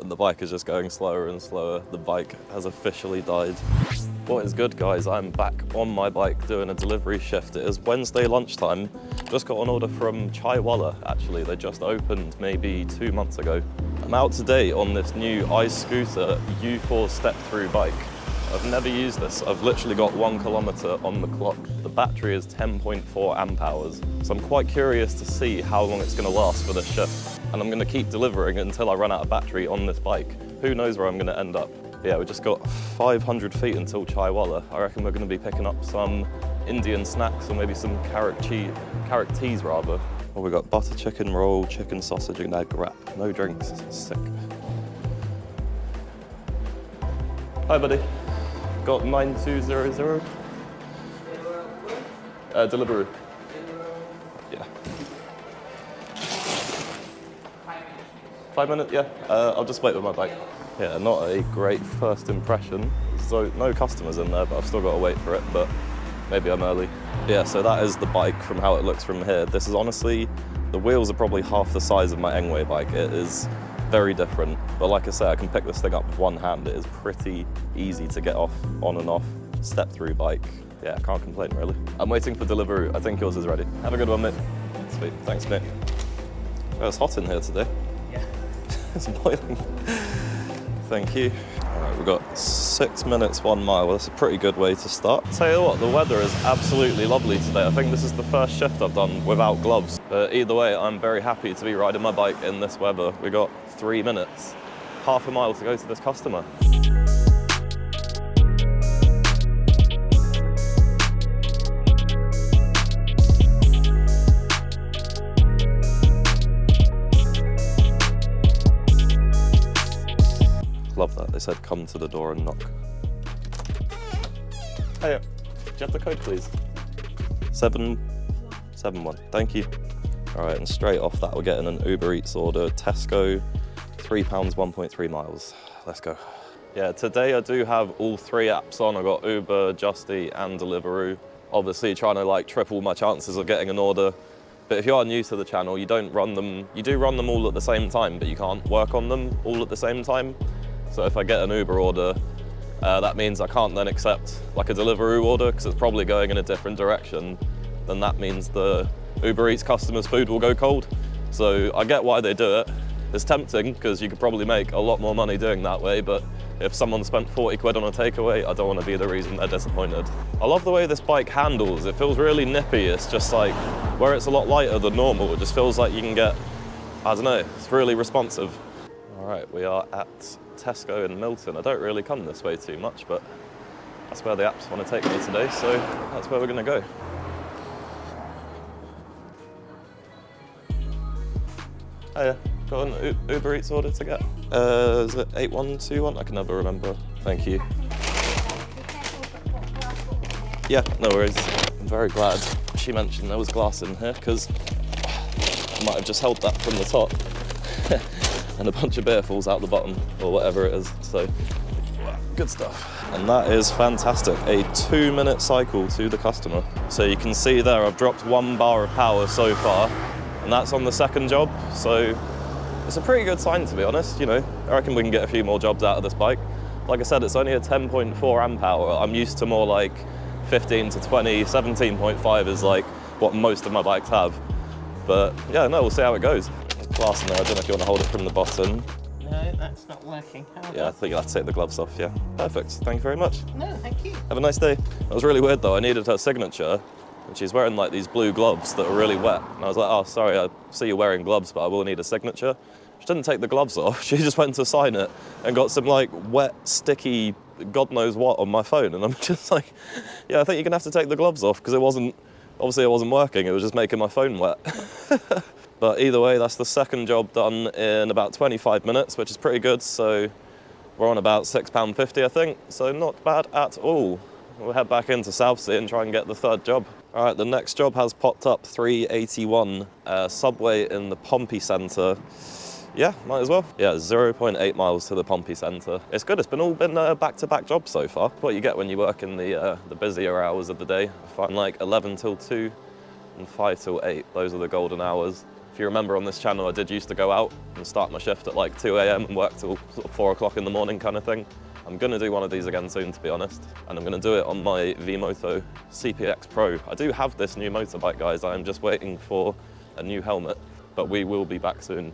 and the bike is just going slower and slower. The bike has officially died. What is good, guys? I'm back on my bike doing a delivery shift. It is Wednesday lunchtime. Just got an order from Chaiwalla, actually. They just opened maybe 2 months ago. I'm out today on this new iScooter U4 step-through bike. I've never used this. I've literally got 1 kilometer on the clock. The battery is 10.4 amp hours. So I'm quite curious to see how long it's gonna last for this shift. And I'm gonna keep delivering until I run out of battery on this bike. Who knows where I'm gonna end up? Yeah, we just got 500 feet until Chaiwalla. I reckon we're gonna be picking up some Indian snacks or maybe some carrot teas rather. Well, we got butter chicken roll, chicken sausage and egg wrap. No drinks, sick. Hi buddy, got 9200. Deliveroo. Yeah. 5 minutes, yeah. I'll just wait with my bike. Yeah, not a great first impression. So no customers in there, but I've still got to wait for it, but maybe I'm early. Yeah, so that is the bike from how it looks from here. This is honestly, the wheels are probably half the size of my Engway bike. It is very different, but like I said, I can pick this thing up with one hand. It is pretty easy to get off, on and off, step through bike. Yeah, I can't complain really. I'm waiting for Deliveroo. I think yours is ready. Have a good one, mate. Sweet, thanks, mate. Oh, it's hot in here today. Yeah. It's boiling. Thank you. All right, we've got 6 minutes, 1 mile. Well, that's a pretty good way to start. Tell you what, the weather is absolutely lovely today. I think this is the first shift I've done without gloves. But either way, I'm very happy to be riding my bike in this weather. We got 3 minutes, half a mile to go to this customer. Love that. They said come to the door and knock. Hey, do you have the code, please? 771. Thank you. All right, and straight off that, we're getting an Uber Eats order. Tesco, £3, 1.3 miles. Let's go. Yeah, today I do have all 3 apps on. I've got Uber, Just Eat, and Deliveroo. Obviously, trying to like triple my chances of getting an order. But if you are new to the channel, you don't run them. You do run them all at the same time, but you can't work on them all at the same time. So if I get an Uber order, that means I can't then accept like a Deliveroo order because it's probably going in a different direction. Then that means the Uber Eats customer's food will go cold. So I get why they do it. It's tempting because you could probably make a lot more money doing that way, but if someone spent 40 quid on a takeaway, I don't want to be the reason they're disappointed. I love the way this bike handles. It feels really nippy. It's just like, where it's a lot lighter than normal, it just feels like you can get, I don't know, it's really responsive. All right, we are at Tesco in Milton. I don't really come this way too much, but that's where the apps want to take me today, so that's where we're going to go. Hiya, got an Uber Eats order to get. Is it 8121? I can never remember. Thank you. Yeah, no worries. I'm very glad she mentioned there was glass in here because I might have just held that from the top. And a bunch of beer falls out the bottom, or whatever it is, so good stuff. And that is fantastic, a 2-minute cycle to the customer. So you can see there, I've dropped 1 bar of power so far, and that's on the second job, so it's a pretty good sign, to be honest. You know, I reckon we can get a few more jobs out of this bike. Like I said, it's only a 10.4 amp hour. I'm used to more like 15 to 20, 17.5 is like what most of my bikes have. But yeah, no, we'll see how it goes. Glass in there, I don't know if you want to hold it from the bottom. No, that's not working. Yeah, I think you'll have to take the gloves off, yeah. Perfect, thank you very much. No, thank you. Have a nice day. That was really weird though, I needed her signature, and she's wearing like these blue gloves that are really wet. And I was like, oh, sorry, I see you wearing gloves, but I will need a signature. She didn't take the gloves off, she just went to sign it and got some like wet, sticky, God knows what on my phone. And I'm just like, yeah, I think you're gonna have to take the gloves off because obviously it wasn't working, it was just making my phone wet. But either way, that's the second job done in about 25 minutes, which is pretty good. So we're on about £6.50, I think. So not bad at all. We'll head back into Southsea and try and get the third job. All right, the next job has popped up, 381, Subway in the Pompey Centre. Yeah, might as well. Yeah, 0.8 miles to the Pompey Centre. It's good, it's all been back-to-back jobs so far. What you get when you work in the busier hours of the day. I find like 11 till 2 and 5 till 8, those are the golden hours. If you remember on this channel, I did used to go out and start my shift at like 2 AM and work till sort of 4 o'clock in the morning kind of thing. I'm gonna do one of these again soon, to be honest, and I'm gonna do it on my V-Moto CPX Pro. I do have this new motorbike, guys. I'm just waiting for a new helmet, but we will be back soon.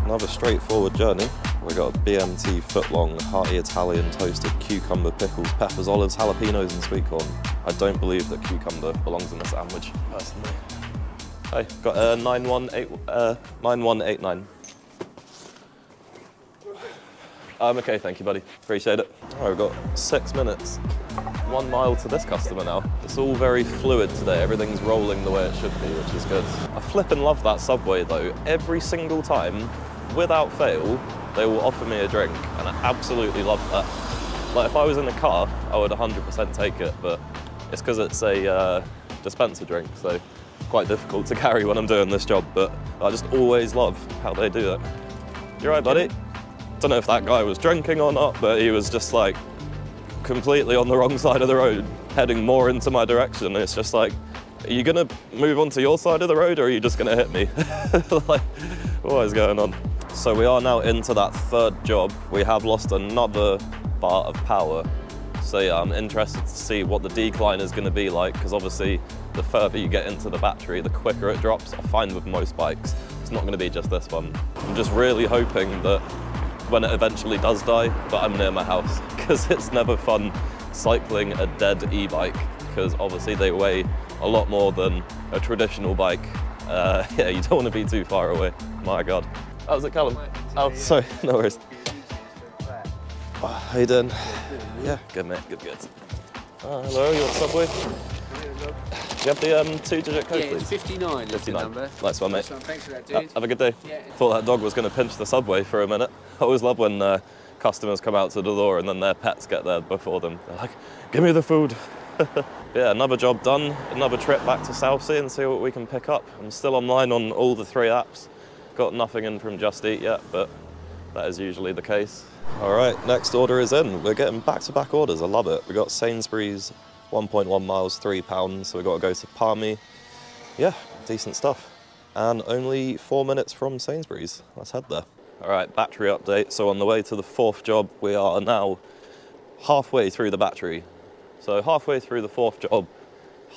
Another straightforward journey. We got a BMT footlong, hearty Italian toasted cucumber, pickles, peppers, olives, jalapenos and sweet corn. I don't believe that cucumber belongs in a sandwich, personally. Hey, got a 9189. Okay, thank you, buddy. Appreciate it. All right, we've got 6 minutes, 1 mile to this customer now. It's all very fluid today. Everything's rolling the way it should be, which is good. I flippin' love that Subway though. Every single time, without fail, they will offer me a drink, and I absolutely love that. Like, if I was in a car, I would 100% take it, but it's because it's a dispenser drink, so quite difficult to carry when I'm doing this job, but I just always love how they do it. You right, buddy? Don't know if that guy was drinking or not, but he was just like completely on the wrong side of the road, heading more into my direction. It's just like, are you gonna move on to your side of the road, or are you just gonna hit me? Like, what is going on? So we are now into that third job. We have lost another bar of power. So yeah, I'm interested to see what the decline is gonna be like, because obviously the further you get into the battery, the quicker it drops. I find with most bikes, it's not gonna be just this one. I'm just really hoping that when it eventually does die, that I'm near my house, because it's never fun cycling a dead e-bike, because obviously they weigh a lot more than a traditional bike. Yeah, you don't want to be too far away. My God. How's it, Callum? Oh, sorry, no worries. Oh, how you doing? Yeah, good mate, good. Hello, you want Subway? Do you have the 2-digit code, please? Yeah, it's 59. 59. Number. Nice one, mate. Thanks for that, dude. Have a good day. Yeah. Thought that dog was going to pinch the Subway for a minute. I always love when customers come out to the door and then their pets get there before them. They're like, give me the food. Yeah, another job done. Another trip back to Southsea and see what we can pick up. I'm still online on all the 3 apps. Got nothing in from Just Eat yet, but that is usually the case. All right, next order is in. We're getting back-to-back orders. I love it. We got Sainsbury's, 1.1 miles, £3. So we got to go to Palmy. Yeah, decent stuff. And only 4 minutes from Sainsbury's. Let's head there. All right, battery update. So on the way to the 4th job, we are now halfway through the battery. So halfway through the 4th job,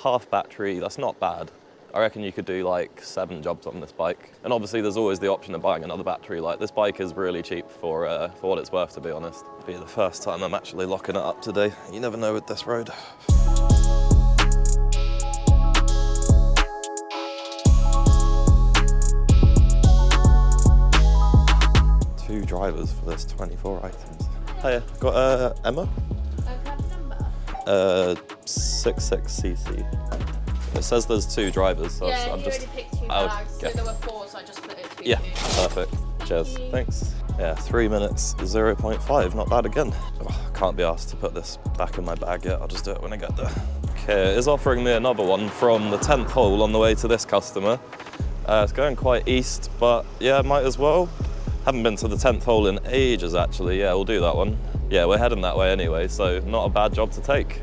half battery, that's not bad. I reckon you could do like 7 jobs on this bike. And obviously there's always the option of buying another battery. Like, this bike is really cheap for what it's worth, to be honest. It'll be the first time I'm actually locking it up today. You never know with this road. Two drivers for this 24 items. Hiya, got Emma? Number? 66cc. It says there's 2 drivers, so Yeah, I'm you just... already picked 2 Oh, bags, so yeah. there were 4, so I just split it between Yeah, 2. perfect. Cheers. Thanks. Yeah, 3 minutes, 0.5, not bad again. Oh, can't be asked to put this back in my bag yet, I'll just do it when I get there. Okay, it is offering me another one from the 10th hole on the way to this customer. It's going quite east, but yeah, might as well. Haven't been to the 10th hole in ages, actually. Yeah, we'll do that one. Yeah, we're heading that way anyway, so not a bad job to take.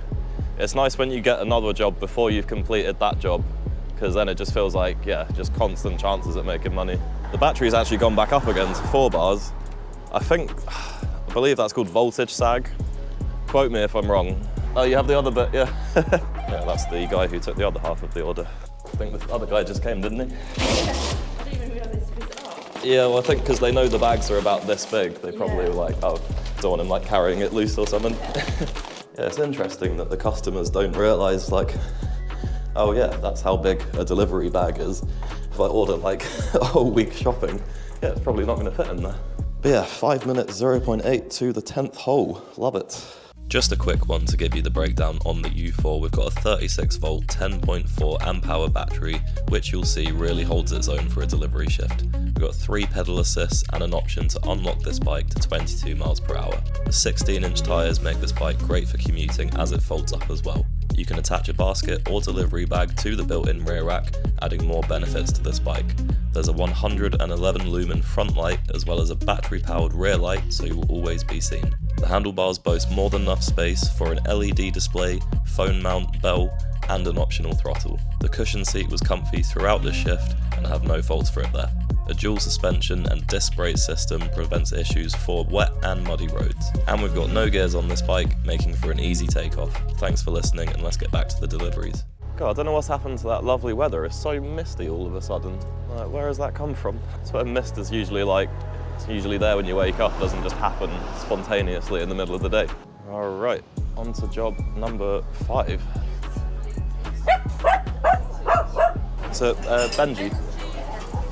It's nice when you get another job before you've completed that job, because then it just feels like, yeah, just constant chances at making money. The battery's actually gone back up again to 4 bars. I believe that's called voltage sag. Quote me if I'm wrong. Oh, you have the other bit, yeah. Yeah, that's the guy who took the other half of the order. I think the other guy just came, didn't he? I didn't even realise this was up. Yeah, well, I think because they know the bags are about this big, they probably were like, oh, don't want him like carrying it loose or something. Yeah, it's interesting that the customers don't realise, like, oh yeah, that's how big a delivery bag is. If I order like a whole week's shopping, yeah, it's probably not going to fit in there. But yeah, 5 minutes, 0.8 to the 10th hole. Love it. Just a quick one to give you the breakdown on the U4. We've got a 36 volt, 10.4 amp hour battery, which you'll see really holds its own for a delivery shift. We've got 3 pedal assists and an option to unlock this bike to 22 miles per hour. The 16-inch tyres make this bike great for commuting as it folds up as well. You can attach a basket or delivery bag to the built-in rear rack, adding more benefits to this bike. There's a 111 lumen front light as well as a battery-powered rear light, so you will always be seen. The handlebars boast more than enough space for an LED display, phone mount, bell, and an optional throttle. The cushion seat was comfy throughout the shift and I have no faults for it there. A dual suspension and disc brake system prevents issues for wet and muddy roads. And we've got no gears on this bike, making for an easy takeoff. Thanks for listening, and let's get back to the deliveries. God, I don't know what's happened to that lovely weather. It's so misty all of a sudden. Like, where has that come from? That's what mist is usually like. It's usually there when you wake up. It doesn't just happen spontaneously in the middle of the day. All right, on to job number 5. So, Benji.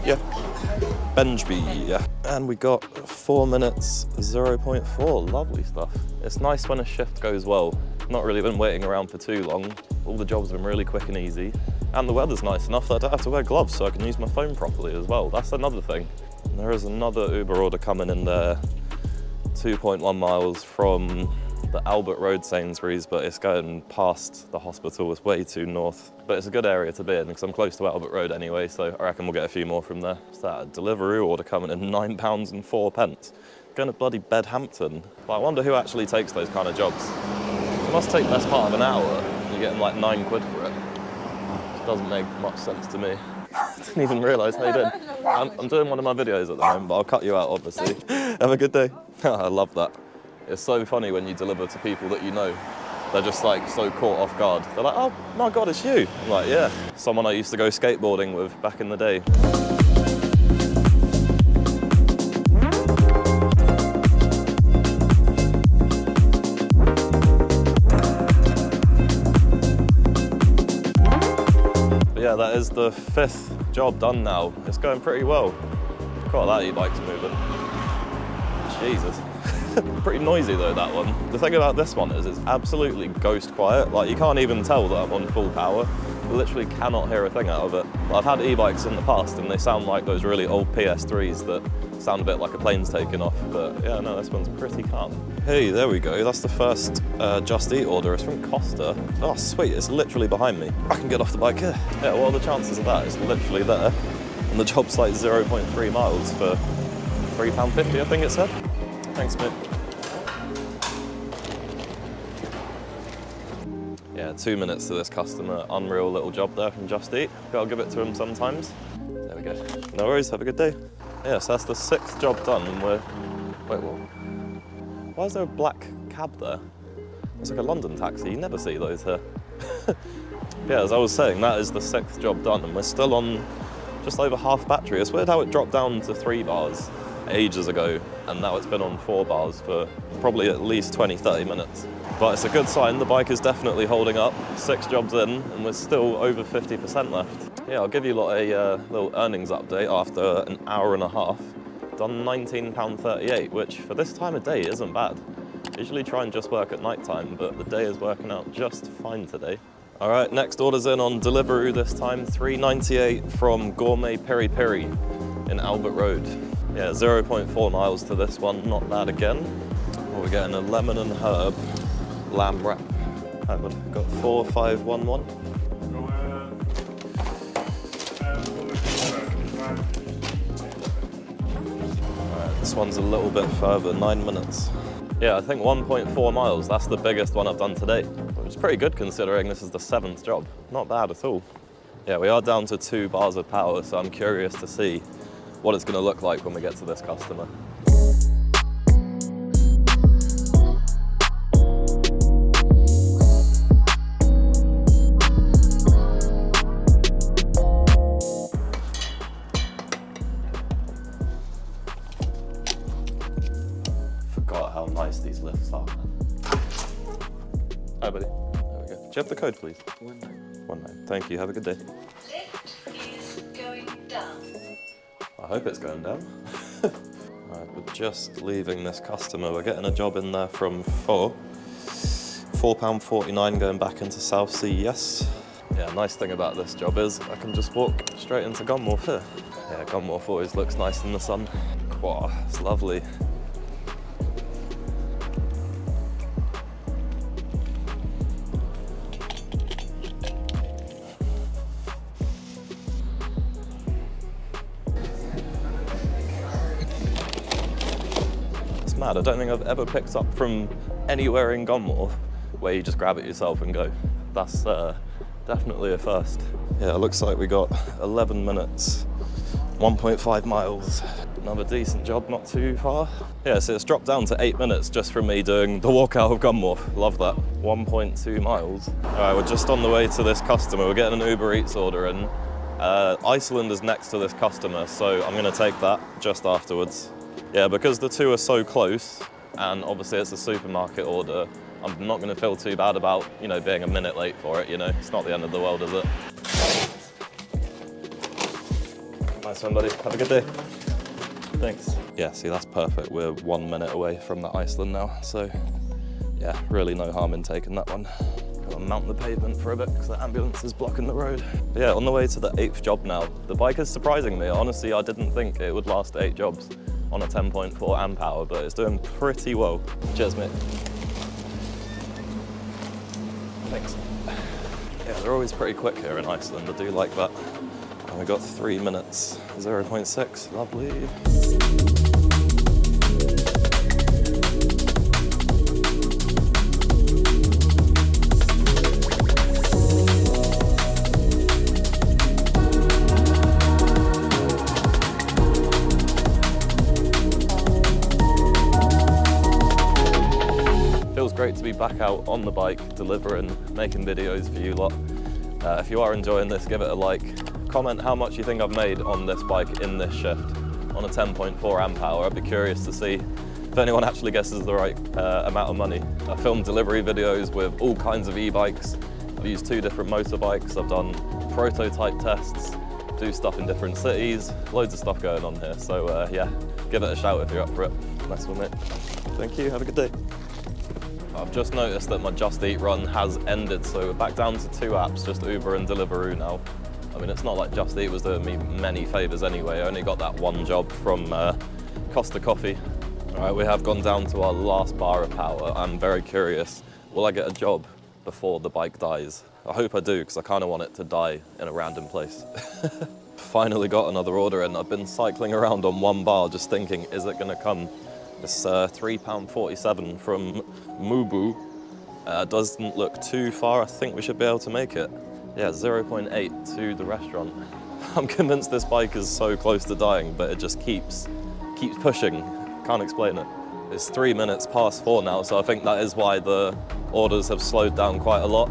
Yeah. Benjby, yeah. And we got 4 minutes 0.4, lovely stuff. It's nice when a shift goes well. Not really been waiting around for too long. All the jobs have been really quick and easy. And the weather's nice enough that I don't have to wear gloves so I can use my phone properly as well. That's another thing. And there is another Uber order coming in there, 2.1 miles from the Albert Road Sainsbury's, but it's going past the hospital. It's way too north. But it's a good area to be in because I'm close to Albert Road anyway, so I reckon we'll get a few more from there. What's that? A delivery order coming in £9.04. Going to bloody Bedhampton. But I wonder who actually takes those kind of jobs. It must take best part of an hour and you're getting like £9 for it. It doesn't make much sense to me. I didn't even realise how you did. I'm doing one of my videos at the moment, but I'll cut you out obviously. Have a good day. I love that. It's so funny when you deliver to people that you know. They're just like so caught off guard. They're like, oh my God, it's you. I'm like, yeah. Someone I used to go skateboarding with back in the day. But yeah, that is the 5th job done now. It's going pretty well. God, that e-bike's moving. Jesus. Pretty noisy though, that one. The thing about this one is it's absolutely ghost quiet. Like, you can't even tell that I'm on full power. You literally cannot hear a thing out of it. I've had e-bikes in the past and they sound like those really old PS3s that sound a bit like a plane's taking off. But yeah, no, this one's pretty calm. Hey, there we go. That's the first Just Eat order. It's from Costa. Oh, sweet. It's literally behind me. I can get off the bike here. Yeah, what are the chances of that? It's literally there. And the job's like 0.3 miles for £3.50, I think it said. Thanks, mate. Yeah, 2 minutes to this customer. Unreal little job there from Just Eat. Gotta give it to him sometimes. There we go. No worries, have a good day. Yeah, so that's the 6th job done and we're... Wait, what? Why is there a black cab there? It's like a London taxi, you never see those here. Yeah, as I was saying, that is the 6th job done and we're still on just over half battery. It's weird how it dropped down to 3 bars ages ago and now it's been on 4 bars for probably at least 20-30 minutes. But it's a good sign, the bike is definitely holding up. 6 jobs in and we're still over 50% left. Yeah, I'll give you a little earnings update after an hour and a half. Done £19.38, which for this time of day isn't bad. Usually try and just work at night time, but the day is working out just fine today. All right, next order's in on Deliveroo this time, $3.98 from Gourmet Piri Piri in Albert Road. Yeah, 0.4 miles to this one, not bad again. Well, we're getting a lemon and herb lamb wrap. Hang on, got 4511. Alright, this one's a little bit further, 9 minutes. Yeah, I think 1.4 miles, that's the biggest one I've done today. Which is pretty good considering this is the 7th job. Not bad at all. Yeah, we are down to 2 bars of power, so I'm curious to see what it's going to look like when we get to this customer. Forgot how nice these lifts are, man. Hi, buddy. There we go. Do you have the code, please? 19. Thank you. Have a good day. It is going down. I hope it's going down. Right, we're just leaving this customer. We're getting a job in there from £4.49 going back into Southsea, yes. Yeah, nice thing about this job is I can just walk straight into Gunwharf here. Yeah, Gunwharf always looks nice in the sun. Wow, it's lovely. mad. I don't think I've ever picked up from anywhere in Gunmore where you just grab it yourself and go. That's definitely a first. Yeah, it looks like we got 11 minutes, 1.5 miles. Another decent job, not too far. Yeah, so it's dropped down to 8 minutes just from me doing the walk out of Gunmore. Love that. 1.2 miles. All right, we're just on the way to this customer. We're getting an Uber Eats order in. Iceland is next to this customer, so I'm gonna take that just afterwards. Yeah, because the two are so close, and obviously it's a supermarket order, I'm not gonna feel too bad about, you know, being a minute late for it, you know? It's not the end of the world, is it? Nice one, buddy. Have a good day. Thanks. Yeah, see, that's perfect. We're 1 minute away from the Iceland now, so yeah, really no harm in taking that one. Gotta mount the pavement for a bit because the ambulance is blocking the road. But yeah, on the way to the 8th job now. The bike is surprising me. Honestly, I didn't think it would last 8 jobs on a 10.4 amp hour, but it's doing pretty well. Cheers, mate. Thanks. Yeah, they're always pretty quick here in Iceland. I do like that. And we got 3 minutes, 0.6, lovely. Feels great to be back out on the bike, delivering, making videos for you lot. If you are enjoying this, give it a like. Comment how much you think I've made on this bike in this shift on a 10.4 amp hour. I'd be curious to see if anyone actually guesses the right amount of money. I filmed delivery videos with all kinds of e-bikes. I've used 2 different motorbikes. I've done prototype tests, do stuff in different cities, loads of stuff going on here. So yeah, give it a shout if you're up for it. Nice one, mate. Thank you, have a good day. I've just noticed that my Just Eat run has ended, so we're back down to 2 apps, just Uber and Deliveroo now. I mean, it's not like Just Eat was doing me many favours anyway. I only got that 1 job from Costa Coffee. All right, we have gone down to our last bar of power. I'm very curious, will I get a job before the bike dies? I hope I do, because I kind of want it to die in a random place. Finally got another order in. I've been cycling around on 1 bar just thinking, is it going to come? It's £3.47 from Mubu. Doesn't look too far. I think we should be able to make it. Yeah, 0.8 to the restaurant. I'm convinced this bike is so close to dying, but it just keeps pushing. Can't explain it. It's 3 minutes past 4 now, so I think that is why the orders have slowed down quite a lot.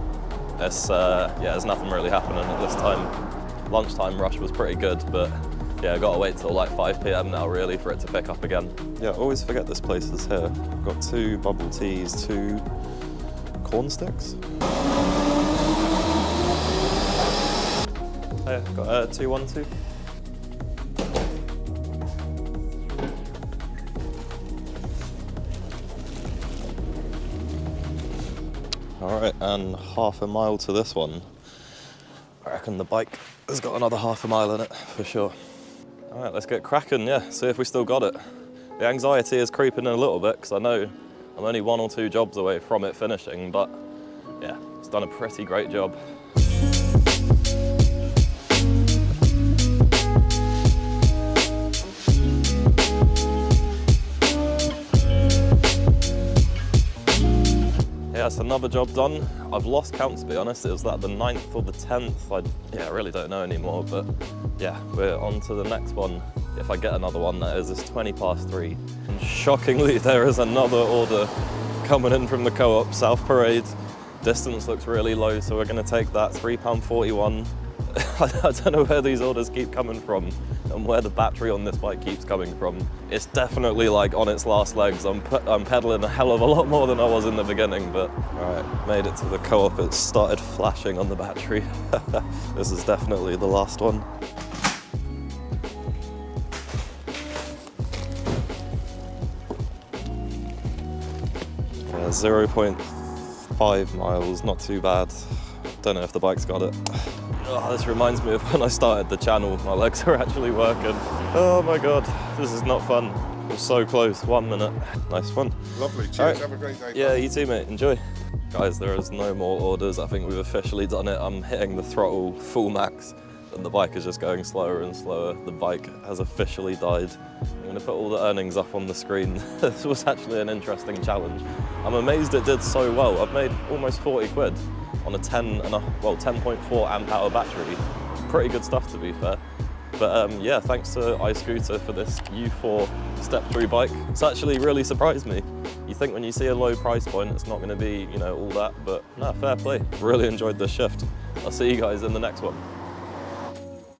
It's, yeah, there's nothing really happening at this time. Lunchtime rush was pretty good, but yeah, I gotta wait till like 5 PM now really for it to pick up again. Yeah, I always forget this place is here. Got 2 bubble teas, 2 corn sticks. Yeah, got 212. All right, and half a mile to this one. I reckon the bike has got another half a mile in it for sure. All right, let's get cracking, yeah, see if we still got it. The anxiety is creeping in a little bit because I know I'm only 1 or 2 jobs away from it finishing, but yeah, it's done a pretty great job. Yeah, it's another job done. I've lost count, to be honest. It was like the 9th or the 10th. I really don't know anymore, but yeah, we're on to the next one. If I get another one, that is. It's 20 past 3. And shockingly, there is another order coming in from the Co-op, South Parade. Distance looks really low, so we're gonna take that, £3.41. I don't know where these orders keep coming from and where the battery on this bike keeps coming from. It's definitely like on its last legs. I'm pedaling a hell of a lot more than I was in the beginning, but all right, made it to the Co-op. It started flashing on the battery. This is definitely the last one. Yeah, 0.5 miles, not too bad. Don't know if the bike's got it. Oh, this reminds me of when I started the channel. My legs are actually working. Oh my God, this is not fun. We're so close, 1 minute. Nice one. Lovely, cheers, right. Have a great day. Yeah, you too, mate, enjoy. Guys, there is no more orders. I think we've officially done it. I'm hitting the throttle full max. and the bike is just going slower and slower. The bike has officially died. I'm going to put all the earnings up on the screen. This was actually an interesting challenge. I'm amazed it did so well. I've made almost 40 quid on a 10.4 amp hour battery. Pretty good stuff, to be fair. But yeah, thanks to iScooter for this U4 step-through bike. It's actually really surprised me. You think when you see a low price point, it's not going to be, you know, all that, but no, fair play. Really enjoyed this shift. I'll see you guys in the next one.